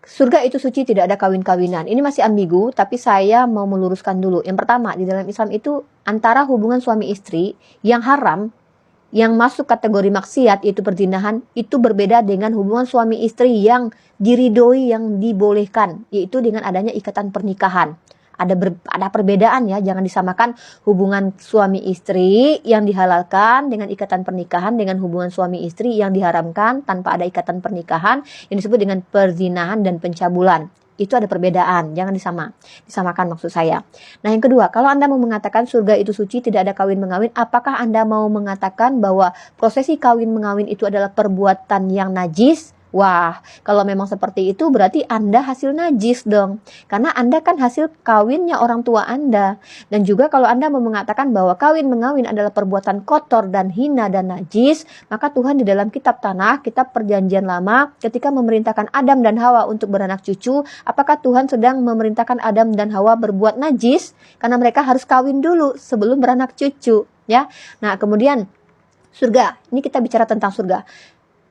surga itu suci, tidak ada kawin-kawinan. Ini masih ambigu, tapi saya mau meluruskan dulu. Yang pertama, di dalam Islam itu antara hubungan suami istri yang haram, yang masuk kategori maksiat, yaitu perzinahan, itu berbeda dengan hubungan suami istri yang diridhoi, yang dibolehkan, yaitu dengan adanya ikatan pernikahan. Ada perbedaan ya, jangan disamakan hubungan suami istri yang dihalalkan dengan ikatan pernikahan dengan hubungan suami istri yang diharamkan tanpa ada ikatan pernikahan yang disebut dengan perzinahan dan pencabulan. Itu ada perbedaan, jangan disamakan maksud saya. Nah yang kedua, kalau Anda mau mengatakan surga itu suci, tidak ada kawin mengawin, apakah Anda mau mengatakan bahwa prosesi kawin mengawin itu adalah perbuatan yang najis? Wah, kalau memang seperti itu berarti Anda hasil najis dong. Karena Anda kan hasil kawinnya orang tua Anda. Dan juga kalau Anda mau mengatakan bahwa kawin mengawin adalah perbuatan kotor dan hina dan najis, maka Tuhan di dalam kitab tanah, kitab perjanjian lama, ketika memerintahkan Adam dan Hawa untuk beranak cucu, apakah Tuhan sedang memerintahkan Adam dan Hawa berbuat najis? Karena mereka harus kawin dulu sebelum beranak cucu. Ya. Nah kemudian surga, ini kita bicara tentang surga.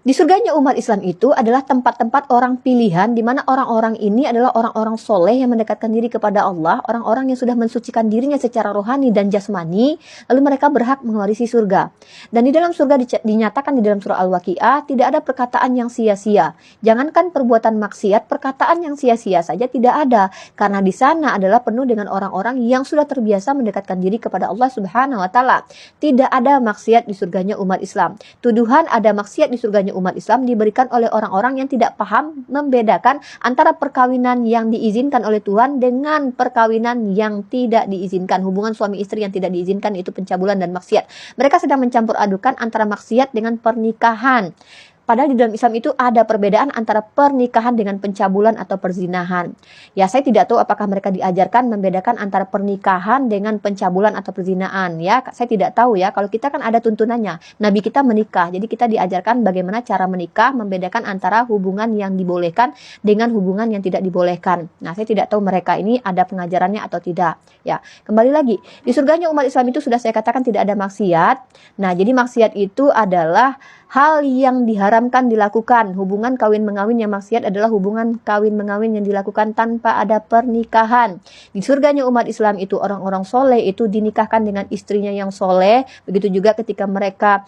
Di surganya umat Islam itu adalah tempat-tempat orang pilihan, di mana orang-orang ini adalah orang-orang soleh yang mendekatkan diri kepada Allah, orang-orang yang sudah mensucikan dirinya secara rohani dan jasmani, lalu mereka berhak mewarisi surga. Dan di dalam surga dinyatakan di dalam surah Al-Waqiah, tidak ada perkataan yang sia-sia. Jangankan perbuatan maksiat, perkataan yang sia-sia saja tidak ada. Karena di sana adalah penuh dengan orang-orang yang sudah terbiasa mendekatkan diri kepada Allah Subhanahu wa Ta'ala. Tidak ada maksiat di surganya umat Islam. Tuduhan ada maksiat di surganya umat Islam diberikan oleh orang-orang yang tidak paham membedakan antara perkawinan yang diizinkan oleh Tuhan dengan perkawinan yang tidak diizinkan. Hubungan suami istri yang tidak diizinkan itu pencabulan dan maksiat. Mereka sedang mencampur adukan antara maksiat dengan pernikahan. Padahal di dalam Islam itu ada perbedaan antara pernikahan dengan pencabulan atau perzinahan. Ya, saya tidak tahu apakah mereka diajarkan membedakan antara pernikahan dengan pencabulan atau perzinahan. Ya, saya tidak tahu ya. Kalau kita kan ada tuntunannya. Nabi kita menikah. Jadi kita diajarkan bagaimana cara menikah, membedakan antara hubungan yang dibolehkan dengan hubungan yang tidak dibolehkan. Nah, saya tidak tahu mereka ini ada pengajarannya atau tidak. Ya, kembali lagi. Di surganya umat Islam itu sudah saya katakan tidak ada maksiat. Nah, jadi maksiat itu adalah hal yang diharamkan dilakukan. Hubungan kawin mengawin yang maksiat adalah hubungan kawin mengawin yang dilakukan tanpa ada pernikahan. Di surganya umat Islam itu orang-orang soleh itu dinikahkan dengan istrinya yang soleh. Begitu juga ketika mereka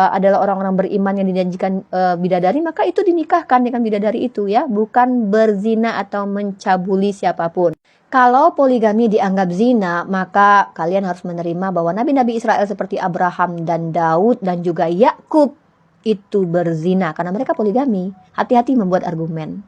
adalah orang-orang beriman yang dijanjikan bidadari, maka itu dinikahkan dengan bidadari itu ya, bukan berzina atau mencabuli siapapun. Kalau poligami dianggap zina, maka kalian harus menerima bahwa nabi-nabi Israel seperti Abraham dan Daud dan juga Yakub itu berzina karena mereka poligami. Hati-hati membuat argumen.